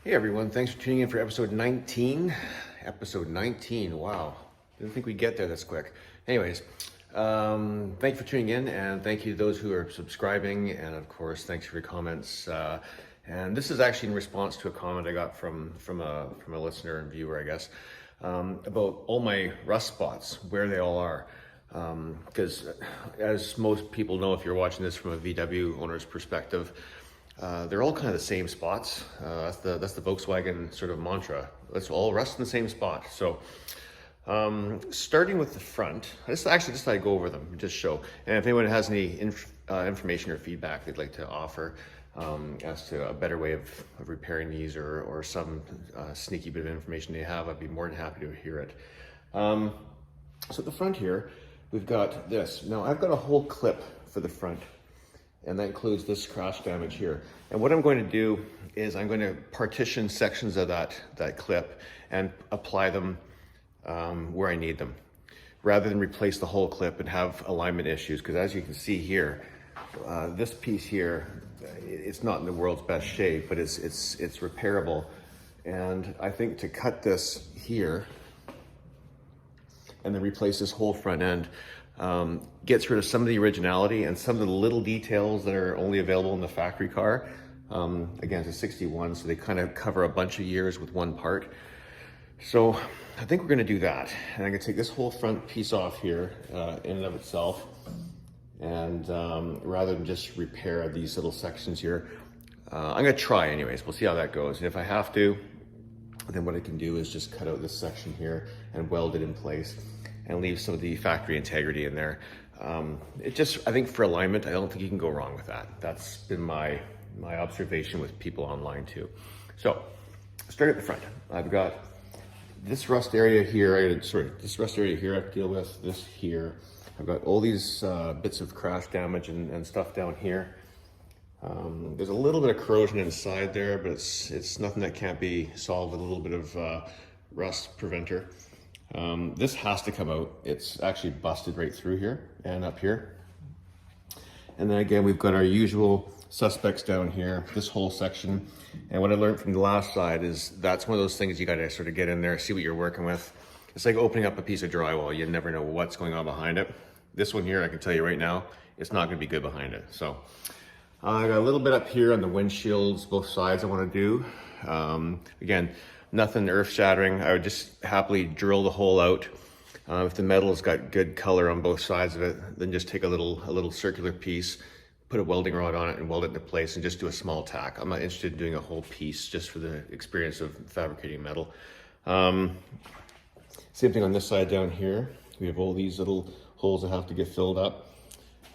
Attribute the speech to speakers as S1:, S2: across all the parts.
S1: Hey everyone, thanks for tuning in for episode 19. Episode 19, wow. Didn't think we'd get there this quick. Anyways, thank you for tuning in, and thank you to those who are subscribing, and of course, thanks for your comments. And this is actually in response to a comment I got from a listener and viewer, I guess, about all my rust spots, where they all are. Because as most people know, if you're watching this from a VW owner's perspective, they're all kind of the same spots. That's the Volkswagen sort of mantra. Let's all rust in the same spot. So starting with the front, I just thought I'd go over them, just show. And if anyone has any information or feedback they'd like to offer as to a better way of repairing these or some sneaky bit of information they have, I'd be more than happy to hear it. So at the front here, we've got this. Now I've got a whole clip for the front, and that includes this crash damage here. And what I'm going to do is I'm going to partition sections of that clip and apply them where I need them, rather than replace the whole clip and have alignment issues. Because as you can see here, this piece here, it's not in the world's best shape, but it's repairable. And I think to cut this here and then replace this whole front end, gets rid of some of the originality and some of the little details that are only available in the factory car. Again, it's a 61, so they kind of cover a bunch of years with one part. So I think we're gonna do that. And I'm gonna take this whole front piece off here in and of itself. And rather than just repair these little sections here, I'm gonna try anyways. We'll see how that goes. And if I have to, then what I can do is just cut out this section here and weld it in place and leave some of the factory integrity in there. I think for alignment, I don't think you can go wrong with that. That's been my observation with people online too. So, starting at the front, I've got this rust area here, this rust area here I have to deal with, this here. I've got all these bits of crash damage and stuff down here. There's a little bit of corrosion inside there, but it's nothing that can't be solved with a little bit of rust preventer. This has to come out. It's actually busted right through here and up here. And then again, we've got our usual suspects down here, this whole section. And what I learned from the last side is that's one of those things you gotta sort of get in there, see what you're working with. It's like opening up a piece of drywall. You never know what's going on behind it. This one here, I can tell you right now, it's not gonna be good behind it. So I got a little bit up here on the windshields, both sides I wanna do. Again, nothing earth shattering. I would just happily drill the hole out. If the metal's got good color on both sides of it, then just take a little circular piece, put a welding rod on it and weld it into place and just do a small tack. I'm not interested in doing a whole piece just for the experience of fabricating metal. Same thing on this side down here. We have all these little holes that have to get filled up.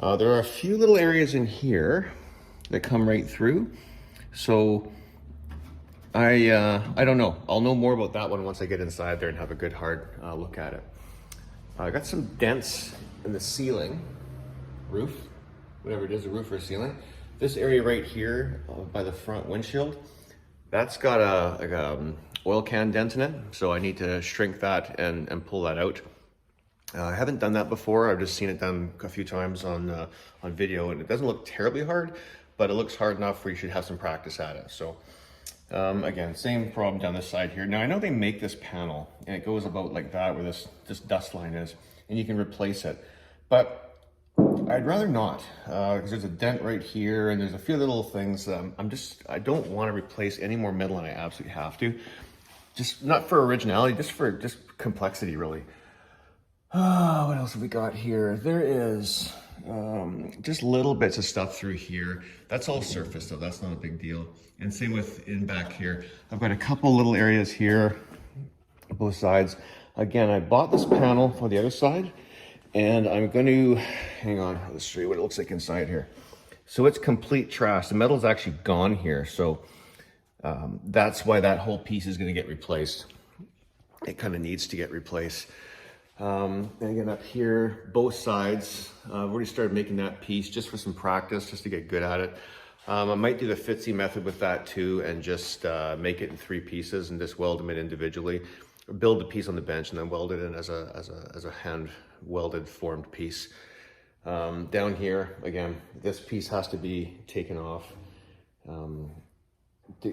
S1: There are a few little areas in here that come right through. So I don't know. I'll know more about that one once I get inside there and have a good hard look at it. I got some dents in the ceiling, roof, whatever it is, a roof or a ceiling. This area right here by the front windshield, that's got a oil can dent in it. So I need to shrink that and pull that out. I haven't done that before. I've just seen it done a few times on video, and it doesn't look terribly hard, but it looks hard enough where you should have some practice at it. So again, same problem down this side here. Now I know they make this panel and it goes about like that where this dust line is, and you can replace it, but I'd rather not, because there's a dent right here and there's a few little things that I don't want to replace any more metal than I absolutely have to. Just not for originality, just for complexity really. What else have we got here? There is just little bits of stuff through here. That's all surface though, that's not a big deal. And same with in back here. I've got a couple little areas here, both sides. Again, I bought this panel for the other side, and I'm going to, hang on, let's show you what it looks like inside here. So it's complete trash. The metal's actually gone here. So that's why that whole piece is going to get replaced. It kind of needs to get replaced. And again, up here, both sides, I've already started making that piece just for some practice, just to get good at it. I might do the Fitzy method with that too, and just make it in 3 pieces and just weld them in individually. Or build the piece on the bench and then weld it in as a hand welded formed piece. Down here, again, this piece has to be taken off.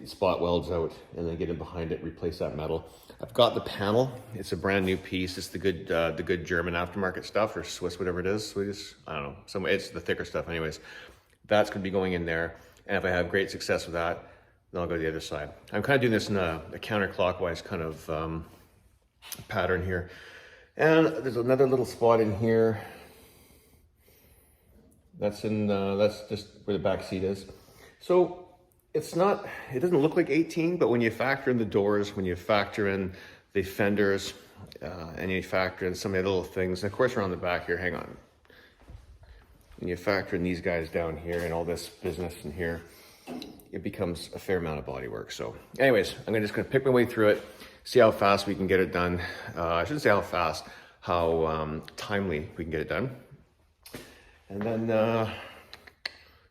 S1: spot welds out and then get in behind it, replace that metal. I've got the panel. It's a brand new piece. It's the good German aftermarket stuff, or Swiss, whatever it is. Swedish, I don't know. It's the thicker stuff anyways. That's gonna be going in there. And if I have great success with that, then I'll go to the other side. I'm kind of doing this in a counterclockwise kind of pattern here. And there's another little spot in here. That's just where the back seat is. So it doesn't look like 18, but when you factor in the doors, when you factor in the fenders, and you factor in some of the little things, and of course around the back here, hang on. When you factor in these guys down here and all this business in here, it becomes a fair amount of body work. So anyways, I'm just gonna pick my way through it, see how fast we can get it done. I shouldn't say how fast, how timely we can get it done. And then,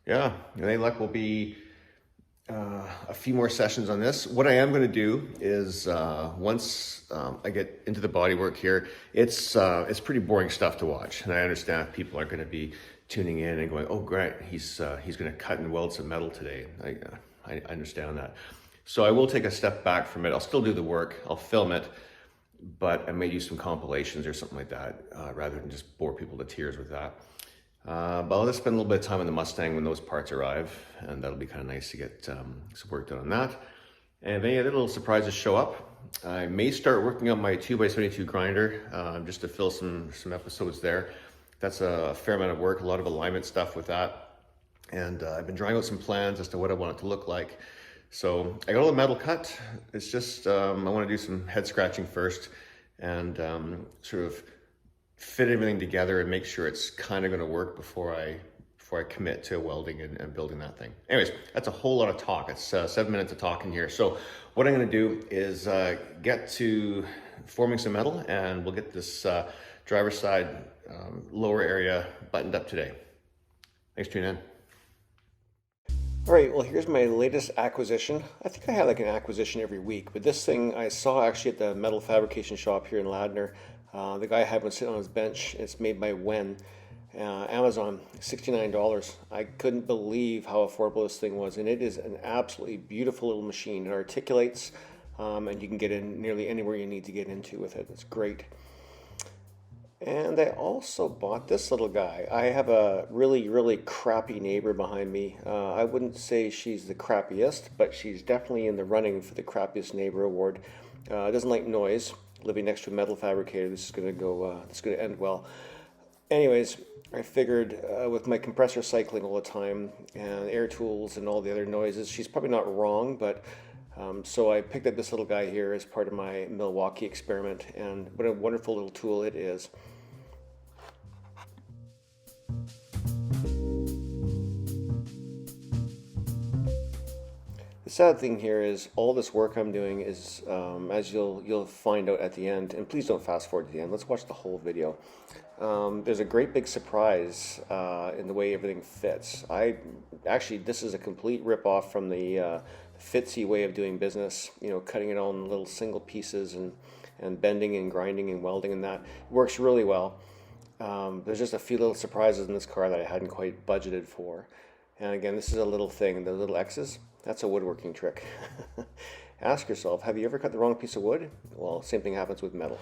S1: yeah, any luck will be a few more sessions on this. What I am gonna do is once I get into the body work here, it's pretty boring stuff to watch. And I understand if people are gonna be tuning in and going, oh great, he's gonna cut and weld some metal today. I understand that. So I will take a step back from it. I'll still do the work, I'll film it, but I may do some compilations or something like that, rather than just bore people to tears with that. But I'll just spend a little bit of time on the Mustang when those parts arrive, and that'll be kind of nice to get some work done on that. And if any other little surprises show up, I may start working on my 2x72 grinder, just to fill some episodes there. That's a fair amount of work, a lot of alignment stuff with that. And I've been drawing out some plans as to what I want it to look like. So I got all the metal cut. It's just, I want to do some head scratching first and sort of fit everything together and make sure it's kind of going to work before I commit to welding and building that thing. Anyways, that's a whole lot of talk. It's 7 minutes of talking here. So what I'm going to do is get to forming some metal, and we'll get this driver's side lower area buttoned up today. Thanks for tuning in. All right, well, here's my latest acquisition. I think I have like an acquisition every week, but this thing I saw actually at the metal fabrication shop here in Ladner. The guy had one sitting on his bench. It's made by Wen. Amazon, $69. I couldn't believe how affordable this thing was, and it is an absolutely beautiful little machine. It articulates, and you can get in nearly anywhere you need to get into with it. It's great. And I also bought this little guy. I have a really, really crappy neighbor behind me. I wouldn't say she's the crappiest, but she's definitely in the running for the crappiest neighbor award. Doesn't like noise. Living next to a metal fabricator, this is gonna end well. Anyways, I figured with my compressor cycling all the time and air tools and all the other noises, she's probably not wrong, but so I picked up this little guy here as part of my Milwaukee experiment, and what a wonderful little tool it is. The sad thing here is all this work I'm doing is, as you'll find out at the end, and please don't fast forward to the end, let's watch the whole video. There's a great big surprise in the way everything fits. This is a complete rip-off from the Fitsy way of doing business, you know, cutting it all in little single pieces and bending and grinding and welding, and that works really well. There's just a few little surprises in this car that I hadn't quite budgeted for. And again, this is a little thing, the little X's, that's a woodworking trick. Ask yourself, have you ever cut the wrong piece of wood? Well, same thing happens with metal.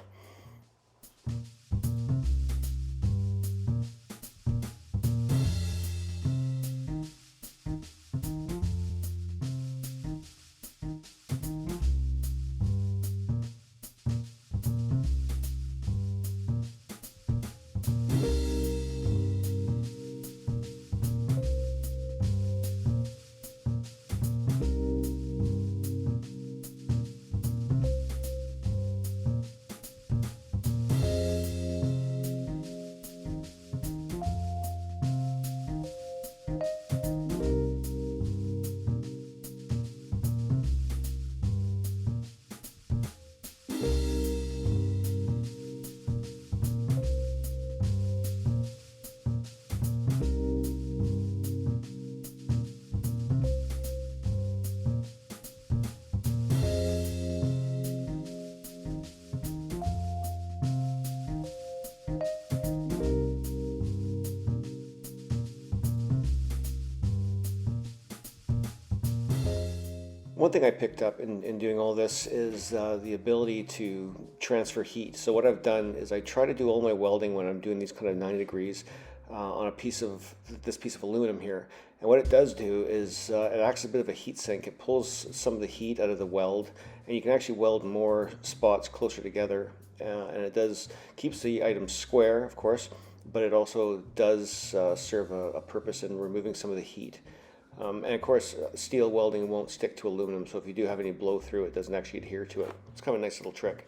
S2: One thing I picked up in doing all this is the ability to transfer heat. So what I've done is I try to do all my welding when I'm doing these kind of 90 degrees on a piece of this piece of aluminum here. And what it does do is it acts as a bit of a heat sink. It pulls some of the heat out of the weld, and you can actually weld more spots closer together. And it does keeps the item square, of course, but it also does serve a purpose in removing some of the heat. And of course, steel welding won't stick to aluminum, so if you do have any blow through, it doesn't actually adhere to it. It's kind of a nice little trick.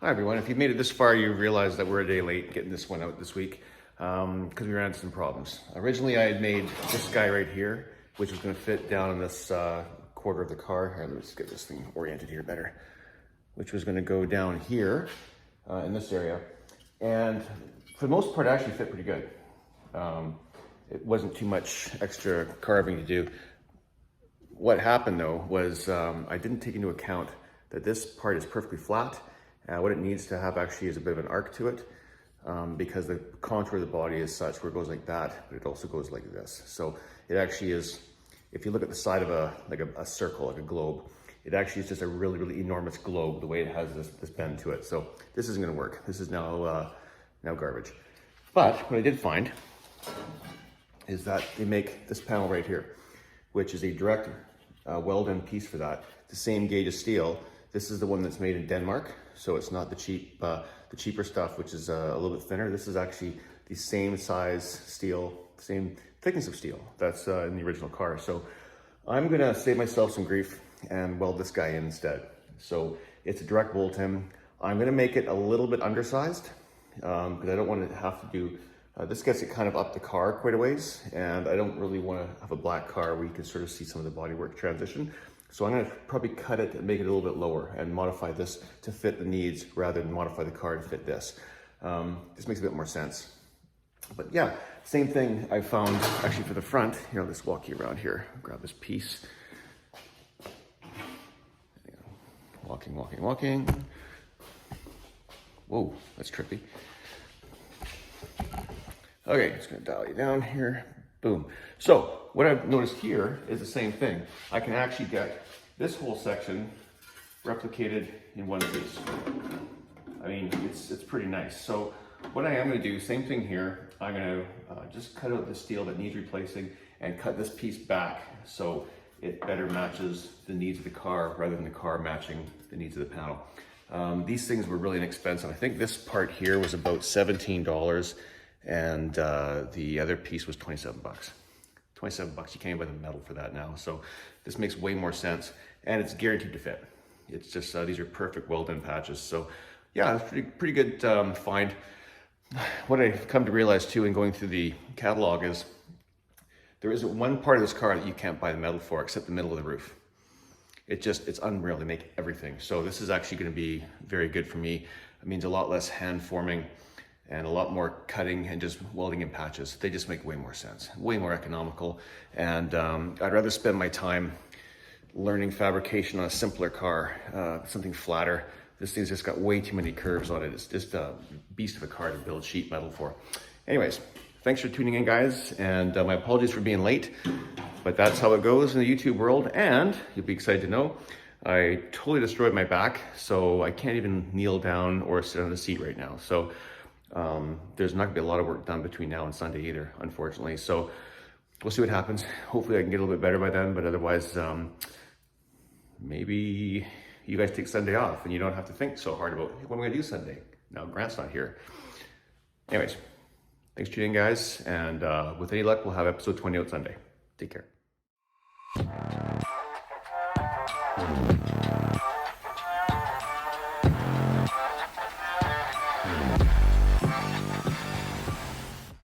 S1: Hi everyone, if you've made it this far, you realize that we're a day late getting this one out this week because we ran into some problems. Originally I had made this guy right here, which was going to fit down in this quarter of the car. Here, let me just get this thing oriented here better. Which was going to go down here in this area. And for the most part, it actually fit pretty good. It wasn't too much extra carving to do. What happened though was I didn't take into account that this part is perfectly flat. What it needs to have actually is a bit of an arc to it. because the contour of the body is such where it goes like that, but it also goes like this. So it actually is, if you look at the side of a circle, like a globe, it actually is just a really, really enormous globe, the way it has this bend to it. So this isn't gonna work. This is now garbage. But what I did find is that they make this panel right here, which is a direct weld-in piece for that. The same gauge of steel. This is the one that's made in Denmark, so it's not the cheaper stuff, which is a little bit thinner. This is actually the same size steel, same thickness of steel that's in the original car. So I'm gonna save myself some grief and weld this guy in instead. So it's a direct bolt-in. I'm gonna make it a little bit undersized because I don't want to have to do, this gets it kind of up the car quite a ways, and I don't really want to have a black car where you can sort of see some of the bodywork transition. So I'm gonna probably cut it and make it a little bit lower and modify this to fit the needs rather than modify the car to fit this. This makes a bit more sense. But yeah, same thing I found actually for the front. Here, I'll just walk you around here, grab this piece. Walking, walking, walking. Whoa, that's trippy. Okay, just gonna dial you down here. Boom. So what I've noticed here is the same thing. I can actually get this whole section replicated in one piece. I mean, it's pretty nice. So what I am gonna do, same thing here. I'm gonna just cut out the steel that needs replacing and cut this piece back so it better matches the needs of the car rather than the car matching the needs of the panel. These things were really inexpensive. I think this part here was about $17 and the other piece was 27 bucks. 27 bucks, you can't buy the metal for that now. So this makes way more sense and it's guaranteed to fit. It's just, these are perfect weld-in patches. So yeah, it's pretty good find. What I've come to realize too in going through the catalog is there isn't one part of this car that you can't buy the metal for except the middle of the roof. It's unreal. They make everything. So this is actually going to be very good for me. It means a lot less hand forming and a lot more cutting and just welding in patches. They just make way more sense, way more economical. And I'd rather spend my time learning fabrication on a simpler car, something flatter. This thing's just got way too many curves on it. It's just a beast of a car to build sheet metal for. Anyways, thanks for tuning in, guys. And my apologies for being late, but that's how it goes in the YouTube world. And you'll be excited to know, I totally destroyed my back, so I can't even kneel down or sit on the seat right now. So there's not gonna be a lot of work done between now and Sunday either, unfortunately. So we'll see what happens. Hopefully I can get a little bit better by then, but otherwise, maybe you guys take Sunday off and you don't have to think so hard about, hey, what am I gonna do Sunday? Now Grant's not here. Anyways, thanks for tuning in, guys. And with any luck, we'll have episode 20 out Sunday. Take care.